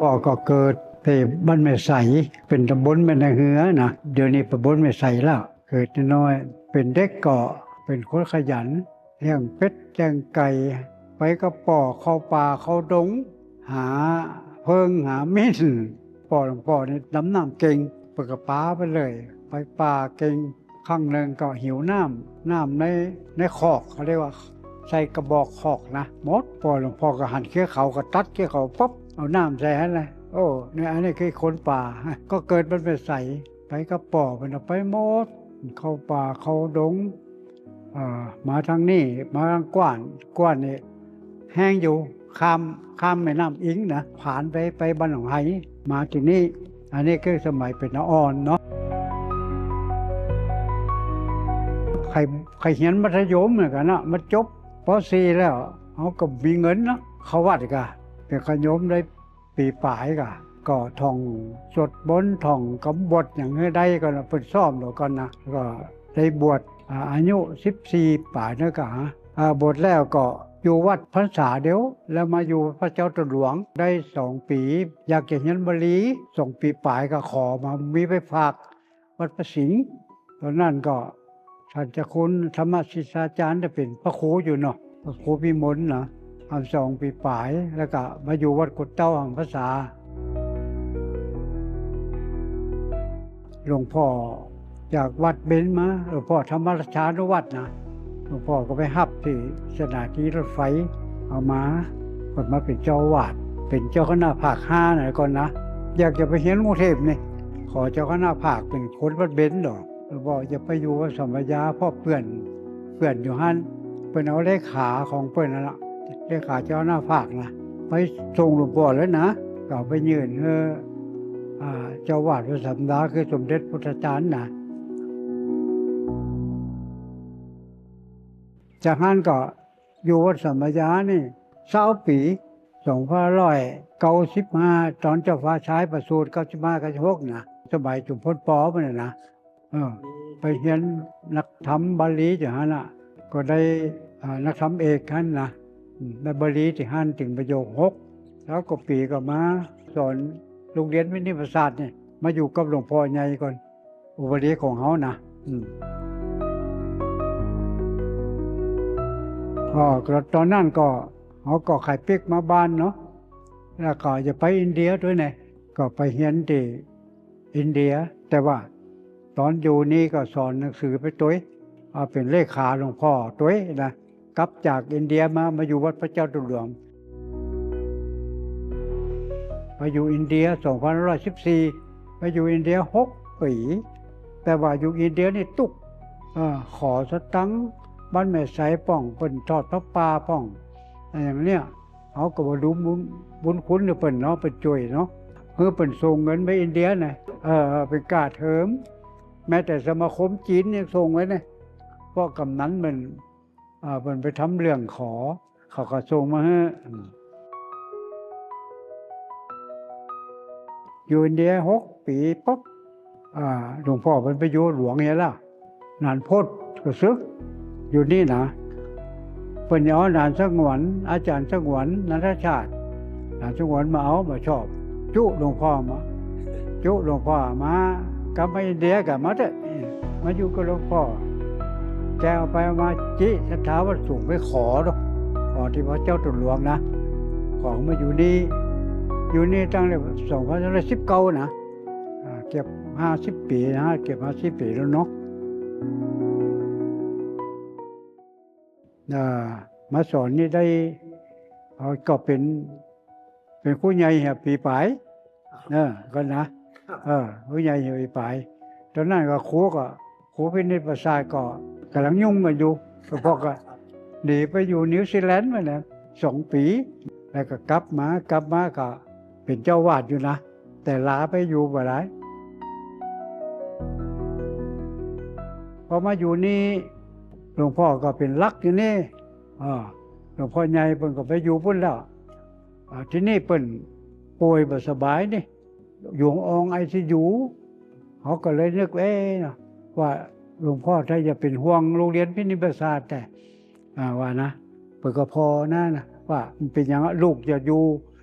พ่อก็เกิดที่บ้านแม่ใสเป็นตำบลแม่นาเหือนะเดี๋ยวนี้ตำบลแม่ใสแล้วเกิดน้อยเป็นเด็กก็เป็นคนขยันเลี้ยงเป็ดเลี้ยงไก่ไปก็ป่อเข้าป่าเข้าดงหาเพิงหามิ้นพ่อหลวงพ่อนี่ดำน้ำเก่งเปิดกระป๋าไปเลยไปป่าเก่งครั้งหนึ่งก็หิวน้ำในคอกเขาเรียกว่าใส่กระบอกคอกนะหมดพ่อหลวงพ่อก็หั่นเขี้ยวเขาก็ตัดเขี้ยวเขาปุ๊บเอาน้ำใส่ให้เลยโอ้เนี่ยอันนี้คือคนป่าก็เกิดมันไปใส่ไปกระป๋อมันเอาไปหมดเข้าป่าเข้าดงมาทางนี้มาทางกว้านนี่แห้งอยู่ข้ามแม่น้ำอิงนะผ่านไปบ้านหนองไห้มาที่นี่อันนี้คือสมัยเป็นอ่อนเนาะใครเขียนมัธยมเหมือนกันนะมันจบป .4 แล้วเขาก็มีเงินเนาะเขาวัดกันเป็นขยมได้ปีป่ายก็ท่องสวดมนต์ท่องกำบทอย่างนี้ได้ก็เป็นซ่อมเดี๋ยวก่อนนะก็ได้บวชอายุ14ป่ายนะกะบวชแล้วก็อยู่วัดพรรษาเดียวแล้วมาอยู่พระเจ้าตนหลวงได้2 ปีอยากจะเรียนบาลี2 ปีป่ายก็ขอมามีไปฝากวัดพระสิงห์ตอนนั้นก็ท่านเจ้าคุณธรรมศิษาจารย์จะเป็นพระครูอยู่เนาะพระครูพิมลนะทำ2 ปีป่ายแล้วก็มาอยู่วัดกุฎเต้าหังภาษาหลวงพ่อจากวัดเบญมาหลวงพ่อธรรมราชานุวัตรนะหลวงพ่อก็ไปฮับที่สถานีรถไฟเอามาก่อนมาเป็นเจ้าวาดเป็นเจ้าคณะภาค5หน่อยก่อนนะอยากจะไปเห็นกรุงเทพนี่ขอเจ้าคณะภาคเป็นคนวัดเบญดอกหลวงพ่อจะไปอยู่วัดสัมปยาพ่อเพื่อนอยู่ฮั่นเปิ้นเอาเลขาของเปิ้นนั่นละเลขาเจ้าคณะภาคนะไปส่งหลวงพ่อแล้วนะก็ไปยื่นเจ้าวาดวัดสัมดาคือสมเด็จพุทธจารย์นะจากนั้นก็อยู่วัดสัมปยานี่20 ปี2595ตอนเจ้าฟ้าชายประสูติ95-96นะสมัยจุมพลปมันนะไปเรียนนักธรรมบาลีอย่างนั้นนะก็ได้นักธรรมเอกท่านนะในบาลีที่ท่านถึงประโยค6แล้วก็ปีก็มาสอนโรงเรียนวินิประสาทเนี่ยมาอยู่กับหลวงพ่อใหญ่ก่อนอุปริของเขานะตอนนั้นก็เขาก็ไข่ปิ๊กมาบ้านเนาะแล้วก็จะไปอินเดียด้วยไงก็ไปเรียนที่อินเดียแต่ว่าตอนอยู่นี่ก็สอนหนังสือไปตัวเป็นเลขาหลวงพ่อตัวนะกลับจากอินเดียมาอยู่วัดพระเจ้าตนหลวงไปอยู่อินเดีย2514ไปอยู่อินเดีย6 ปีแต่ว่าอยู่อินเดียนี่ตุกขอสตังค์บ้านแม่ไสป้องเปิ้นทอดพระป่าป้องอย่างเนี้ยเขาก็บ่รู้บุญคุณเปิ้นเนาะเปิ้นช่วยเนาะเปิ้นส่งเงินไปอินเดียน่ะเป็นค่าเทอมแม้แต่สมาคมจีนยังส่งไว้นะเพราะกำนันมันเปิ้นไปทำเรื่องขอเขาก็ส่งมาให้อยู่อินเดีย6 ปีปุ๊บหลวงพ่อเป็นไปอยู่หลวงเนี่ยล่ะนานพจน์ก็ซึกอยู่นี่นะเป็นย้อนนานสงวนอาจารย์สงวนนันทชาตินานสงวนมาชอบจุหลวงพ่อมากลับมาอินเดียกับมาเถอะมาอยู่กับหลวงพ่อแกเอาไปมาจิสถาวัตถุไปขอที่พระเจ้าตนหลวงนะของมาอยู่นี่ตั้งแต่2519นะเก็บ50 ปีนะเก็บ50 ปีแล้วเนาะมาสอนนี่ได้ก็เป็นครูใหญ่ปีปลายก็นะครูใหญ่ปีปลายตอนนั้นก็ครูพินิจประสาทก็กำลังยุ่งกันอยู่พวกก็หนีไปอยู่นิวซีแลนด์มาแล้ว2 ปีแล้วก็กลับมาก็เป็นเจ้าวาดอยู่นะแต่ลาไปอยู่บ่ได้พอมาอยู่นี่หลวงพ่อก็เป็นลักอยู่นี่หลวงพ่อใหญ่เพิ่นก็ไปอยู่พุ่นแล้วที่นี่เพิ่นป่วยบ่สบายนี่อยู่ห้องICUเขาก็เลยนึกว่าหลวงพ่อถ้าจะเป็นห่วงโรงเรียนพินิจประสาทแต่ว่านะเพิ่นก็พอนะว่ามันเป็นอย่างลูกจะอยู่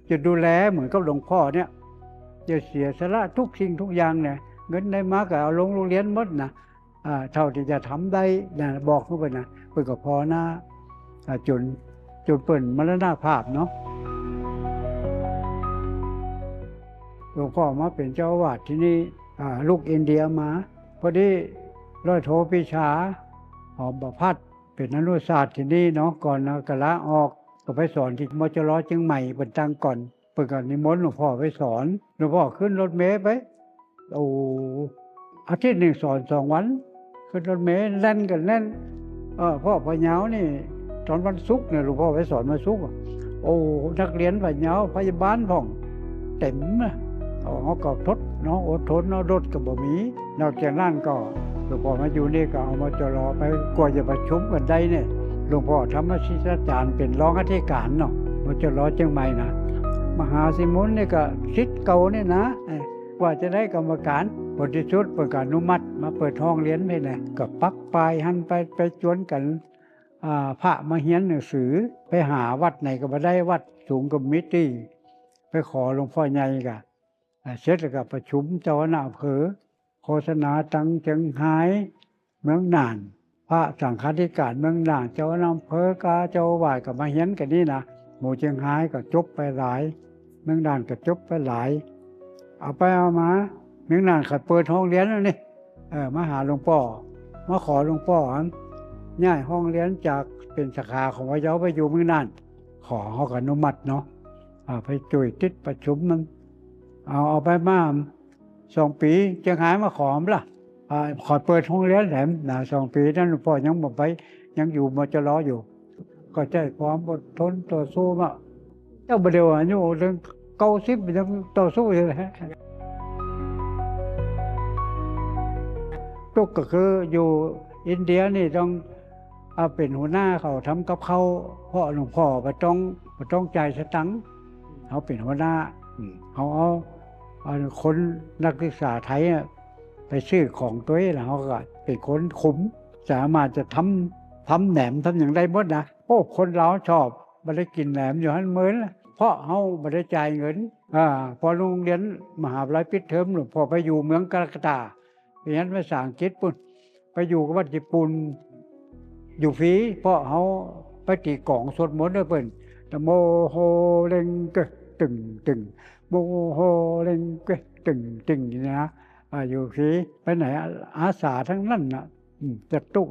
จะดูแลเหมือนกับหลวงพ่อเนี่ยจะเสียสละทุกสิ่งทุกอย่างเนี่ยเงินได้มาก็เอาลงโรงเรียนหมดนะเท่าที่จะทำได้นะบอกเขาไปนะเปิดก็พอนะจนเปิ่นมรณภาพเนาะหลวงพ่อมาเป็นเจ้าอาวาสที่นี่ลูกอินเดียมาพอดีร้อยโทปิชาหอมประพัดเป็นอนุศาสตร์ที่นี่เนาะก่อนกะละออกก็ไปสอนที่มจรเชียงใหม่เป็นตังก่อนเปิดก่อนนิมนต์หลวงพ่อไปสอนหลวงพ่อขึ้นรถเมล์ไปอาทิตย์หนึ่งสอน2 วันขึ้นรถเมล์แล่นกันแล่นพ่อพะเยานี่ตอนวันศุกร์เนี่ยหลวงพ่อไปสอนวันศุกร์นักเรียนพะเยาพยาบาลพ่องเต็มนะเขาก็ทดเนาะอดทนเนาะรถก็บ่มีนอกจากนั้นก็หลวงพ่อมาอยู่นี่ก็เอามาจรอไปกว่าจะประชุมกันได้เนี่ยหลวงพ่อธรรมศิษย์อาจารย์เป็นรองอธิการเนาะมาจรอเชียงใหม่นะมหาสิมุนนี่ก็ศิษย์เก่านี่นะกว่าจะได้กรรมการบทที่สุดเปิดการอนุมัติมาเปิดห้องเรียนไปเลยก็ปักปลายหันไปจวนกันพระมาเฮียนหนังสือไปหาวัดไหนก็มาได้วัดสูงกับมิตรไปขอหลวงพ่อใหญ่กันเสร็จแล้วก็ประชุมเจ้าหน้าอำเภอโฆษณาตังเชียงไฮ้เมืองน่านพระสังฆาธิการเมืองน่านเจ้าหน้าอำเภอกาเจ้าอาวาสก็มาเฮียนกันนี่นะหมู่เชียงไฮ้ก็จบไปหลายเมืองน่านก็จบไปหลายเอาไปเอามาเมืองน่านเขาเปิดห้องเรียนแล้วนี่มาหาหลวงพ่อมาขอหลวงพ่อย้ายห้องเรียนจากเป็นสาขาของพะเยาไปอยู่เมืองน่านขอเขาอนุมัติเนาะไปจุยติดประชุมมันเอาไปมา2 ปีเชียงไฮ้มาขอมล่ะขอเปิดห้องเรียนแหลมนะ2 ปีนั้นหลวงพ่อยังบอกไปยังอยู่มจรอยู่ก็ใช้ความอดทนต่อสู้มาเจ้าประเดี๋ยวอายุเรื่อง90ยังต่อสู้อยู่เลยตุกก็คืออยู่อินเดียนี่ต้องเป็นหัวหน้าเขาทำกับเขาเพราะหลวงพ่อไปต้องใจสตังค์เขาเป็นหัวหน้าเขาเอาคนนักศึกษาไทยไปซื้อของตัวเองแล้วเขาก็เป็นคนขุมสามารถจะทำแหนมทำอย่างไรหมดนะคนเราชอบมาได้กินแหนมอยู่หันเหมือนเพราะเขาไม่ได้จ่ายเงินพอโรงเรียนมหาวิทยาลัยปิดเทอมหลวงพ่อไปอยู่เมืองกาลกัตตาเรียนภาษาอังกฤษปุ่นไปอยู่กับวัดญี่ปุ่นอยู่ฟรีเพราะเขาไปตีกล่องสวดมนต์ด้วยเปิ้นนะโมโหเร่งกึตึงโมโหเร่งกึตึงนี่นะอยู่ฟรีไปไหนอาสาทั้งนั้นน่ะจัดตุก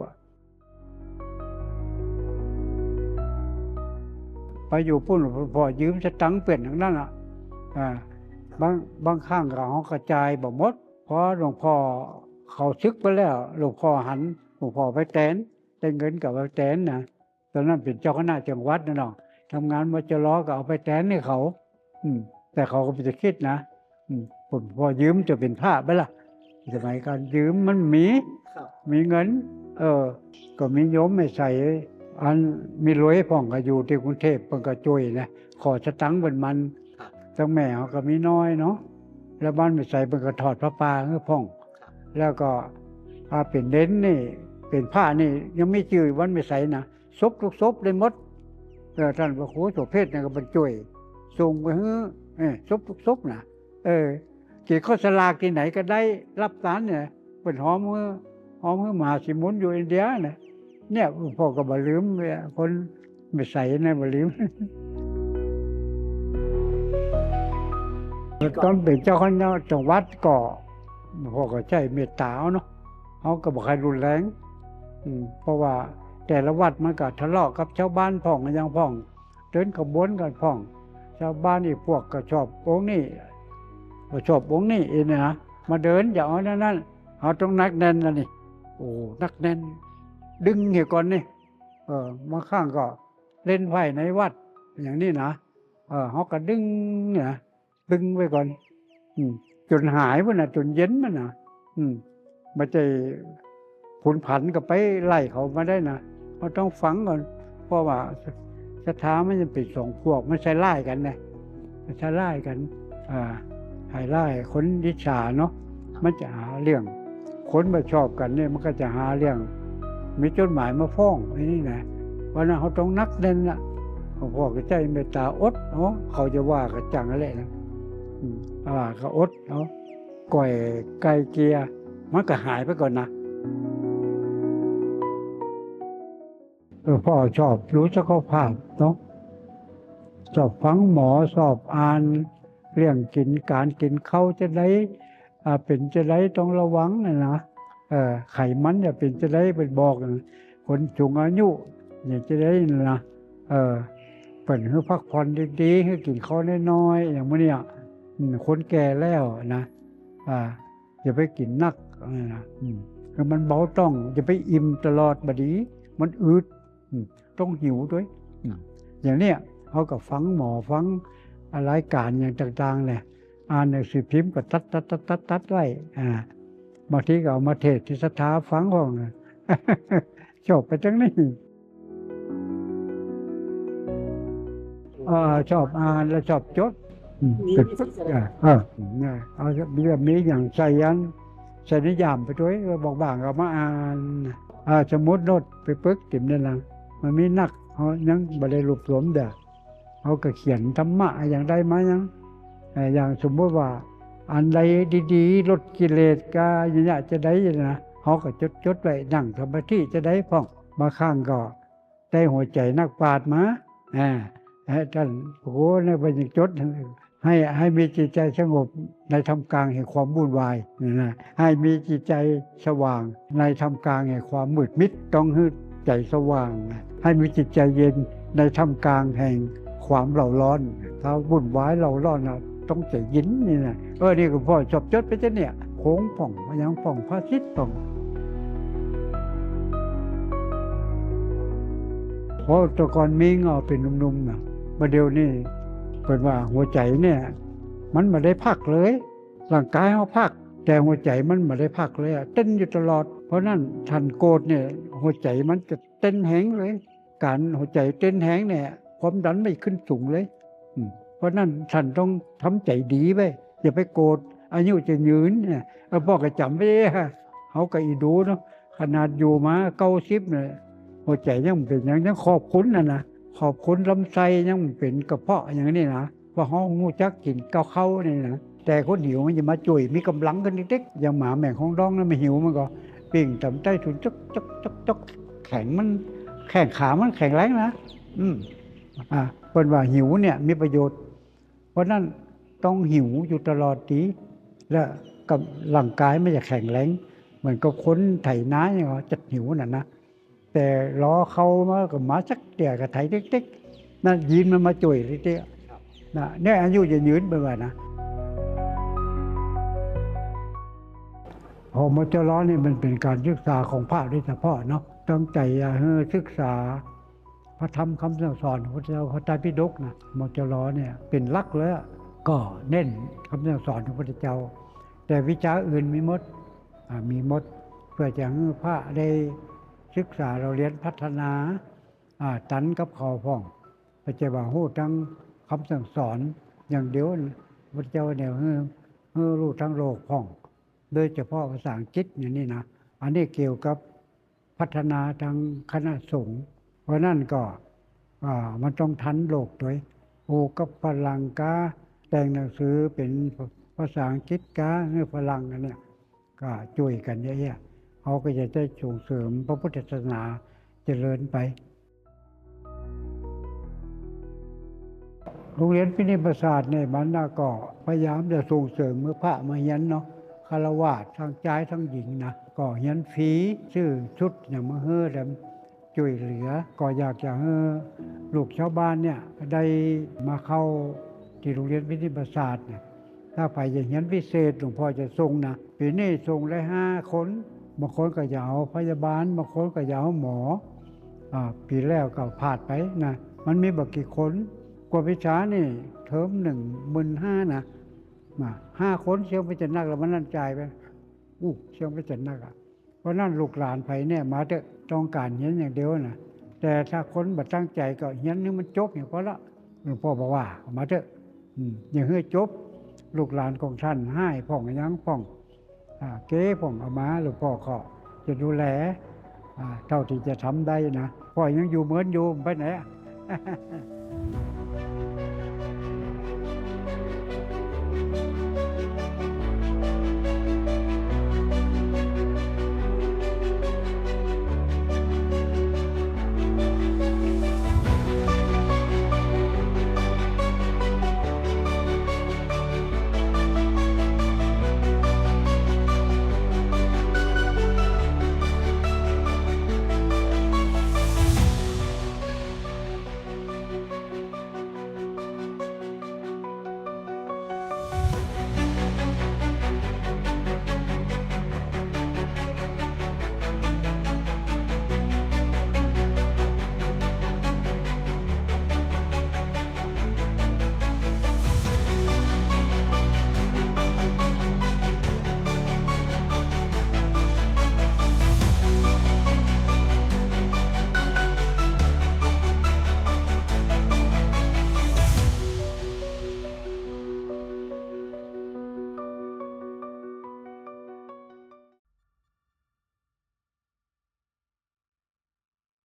ไปอยู่ปุ่นพอยืมสตังค์เปลี่ยนทั้งนั้นอ่ะบางข้างเขากระจายบ่หมดเพราะหลวงพ่อเขาซึกไปแล้วหลวงพ่อหันหลวงพ่อไปแตนได้เงินกับไปแตนนะตอนนั้นเป็นเจ้าคณะจังหวัดนะเนาะทำงานมาจะล้อก็เอาไปแตนให้เขาแต่เขาก็ไม่จะคิดนะผมพอยืมจะเป็นผ้าไปละสมัยการยืมมันมีเงินก็มีโยมไม่ใส่อันมีรวยพ่องก็อยู่ที่กรุงเทพเพิ่นก็ช่วยนะขอสตังค์เป็นมันตั้งแม่เขาก็มีน้อยเนาะแล้วบ้านไม่ใส่เพิ่นก็ถอดพระป่าให้พ่องแล้วก็เป็นเน้นนี่เป็นผ้านี่ยังไม่จืดวันไม่ใส่นะซบทุกซบเลยหมดท่านพระครูโสเพชรเนี่ยก็บรรจุส่งไปให้ซบทุกซบนะกี่ข้อสลากที่ไหนก็ได้รับสารเนี่ยเป็นหอมมือมหาสิมุนอยู่อินเดียเนี่ยพ่อก็บ่ลืมเลยคนไม่ใส่นะบ่ลืมตอนเป็นเจ้าคณะจังหวัดก็พ่อก็ใช้เมตตาเนาะเขาก็บอกให้รุนแรงเพราะว่าแต่ละวัดมันก็ทะเลาะกับชาวบ้านพ่องยังพ่องเดินขบวนกันพ่องชาวบ้านอีกพวกก็ชอบองค์นี้ชอบองค์นี้เองนะมาเดินอย่างนั้นเขาต้องนักแน่นนะนี่นักแน่นดึงเหี้ยก่อนนี่มาข้างก็เล่นไพ่ในวัดอย่างนี้นะเขาก็ดึงเนี่ยดึงไว้ก่อนจนหายมันนะจนเย็นมันนะมาใจผุนผันก็ไปไล่เขามาได้นะเขาต้องฝังก่อนเพราะว่าสถามันจะเป็น2 พวกมันใช้ไล่กันนะมันใช้ไล่กันให้ไล่คนดิฉาเนาะมันจะหาเรื่องคนมาชอบกันเนี่ยมันก็จะหาเรื่องมีจดหมายมาฟ้องนี่นะวันนั้นเขาต้องนักเด่นละ หลวงพ่อก็ใจเมตตาอดเนาะเขาจะว่าก็จังอะไรนะก็อดเนาะก่อยไกลเกลียมันก็หายไปก่อนนะพ่อชอบรู้สุขภาพเนาะชอบฟังหมอชอบอ่านเรื่องกินการกินข้าวจะได้เป็นจะได้ต้องระวังนะไขมันอย่าเป็นจะได้เป็นบอกคนสูงอายุเนี่ยจะได้นะเปิดให้พักผ่อนดีๆให้กินข้าวน้อยๆอย่างนี้คนแก่แล้วนะอย่าไปกินนักนะคือมันเบาต้องอย่าไปอิ่มตลอดบดีมันอืดต้องหิวด้วยอย่างเนี้ยเขาก็ฟังหมอฟังรายการอย่างต่างๆเนี่ยอ่านหนังสือพิมพ์ก็ตัดไว้บางทีก็เอามาเทศที่สถาฟังห้องจบไปจังนี้ชอบอ่านและชอบจดเป็นเอาเรื่องนี้อย่างใส่นิยามไปด้วยบอกบางก็มาอ่านสมมติโน้ตไปปึ๊กติ่มนั่นละมันมีนักเขายังบริรูปรวมเด้อเขาก็เขียนธรรมะอย่างใดมาอย่างสมมติว่าอันใดดีๆลดกิเลสกาอย่างนี้จะได้นะเขาก็จดไว้นั่งสมาธิจะได้พ่องมาข้างก็ได้หัวใจนักปราชญ์มาท่านโอ้โหในบรรยจดให้มีจิตใจสงบในท่ามกลางแห่งความวุ่นวายนะให้มีจิตใจสว่างในท่ามกลางแห่งความมืดมิดต้องให้ใจสว่างให้มีจิตใจเย็นในท่ามกลางแห่งความเร่าร้อนถ้าวุ่นวายเร่าร้อนต้องใจเย็นนี่นะนี่ก็พ่อชอบจดไปจ้ะเนี่ยโค้งผ่องยังผ่องพระอาทิตย์ผ่องเพราะตะกอนมีเงาเป็นนุ่มๆนะมาเดี๋ยวนี้เป็นว่าหัวใจเนี่ยมันไม่ได้พักเลยร่างกายเขาพักแต่หัวใจมันไม่ได้พักเลยเต้นอยู่ตลอดเพราะนั้นท่านโกรธเนี่ยหัวใจมันจะเต้นแหงเลยการหัวใจเต้นแหงเนี่ยความดันไม่ขึ้นสูงเลยเพราะนั้นท่านต้องทำใจดีไปอย่าไปโกรธอายุจะยืนเนี่ยพ่อก็จำไว้เขาก็อีดูเนาะขนาดอยู่มา90เนี่ยหัวใจยังเป็นยังขอบคุณนะขอบคุณลำไส้ยังเป็นกระเพาะอย่างนี้นะว่าห้องงูจักกินเข้านี่นะแต่คนหิวมันจะมาจุ่ยมีกำลังกันเด็กๆอย่างหมาแม่ของร้องนั้นไม่หิวมันก็ปิ่งต่ำใต้ถุนจกแข็งมันแข็งขามันแข็งแรงนะเป็นว่าหิวเนี่ยมีประโยชน์เพราะนั้นต้องหิวอยู่ตลอดดีและกับร่างกายไม่จะแข็งแรงเหมือนกับคนไถนาอย่างนี้จัดหิวนะแต่ล้อเขามากับหมาสักเตี่ยกับไถเด็กๆนั่นยินมันมาจุ่ยเตี้ยเนี่ยอายุจะยืนไปว่านะพอมาเจาล้อนี่มันเป็นการศึกษาของพระโดยเฉพาะเนาะตั้งใจศึกษาพระธรรมคำสั่งสอนของพระเจ้าพระไตรปิฎกนะมอจล้อเนี่ยเป็นหลักเลยก็เน้นคำสั่งสอนของพระเจ้าแต่วิชาอื่นมีหมดเพื่อจะให้พระได้ศึกษาเราเรียนพัฒนาตันกับเขาพ่องพระเจ้าว่าหู้ทั้งคำสั่งสอนอย่างเดียวพระเจ้าเนี่ยให้รู้ทั้งโลกพ่องโดยเฉพาะภาษาอังกฤษอย่างนี้นะอันนี้เกี่ยวกับพัฒนาทางคณะสงฆ์เพราะนั่นก็มันต้องทันโลกด้วยโอ้กับฝรั่งกาแต่งหนังสือเป็นภาษาอังกฤษกาให้ฝรั่งกันเนี่ยก็ช่วยกันเยอะๆเขาก็จะได้ส่งเสริมพระพุทธศาสนาเจริญไปโรงเรียนพินิจประสาทเนี่ยมันก็พยายามจะส่งเสริมเมื่อพระมาเรียนเนาะคฤหัสถ์ทั้งชายทั้งหญิงนะก็เรียนฟรีชื่อชุดอย่างมาเฮ้อแต่ช่วยเหลือก็อยากจะให้ลูกชาวบ้านเนี่ยได้มาเข้าที่โรงเรียนพินิจประสาทเนี่ยถ้าไปอย่างเรียนพิเศษหลวงพ่อจะส่งนะปีนี้ส่งได้5 คนบางคนก็อยากเอาพยาบาลบางคนก็อยากเอาหมอปีแล้วก็ผ่านไปนะมันมีบักกี่คนกว่าวิชานี่เทอม15,000นะ5 คนเชียงไปจะนักแล้วมันนั่นจ่ายไปเชียงไปจะนักเพราะนั่นลูกหลานไผเนี่ยมาเถอะต้องการเฮียนอย่างเดียวนะแต่ถ้าคนบัดตั้งใจก็เฮียนนึงมันจบอย่างพอละหลวงพ่อบอกว่ามาเถอะอย่างเฮ้ยจบลูกหลานของท่านให้พ่องยังพ่องเก๋พ่องเอามาหลวงพ่อก็จะดูแลเท่าที่จะทำได้นะพ่อยังอยู่เหมือนอยู่ไปไหน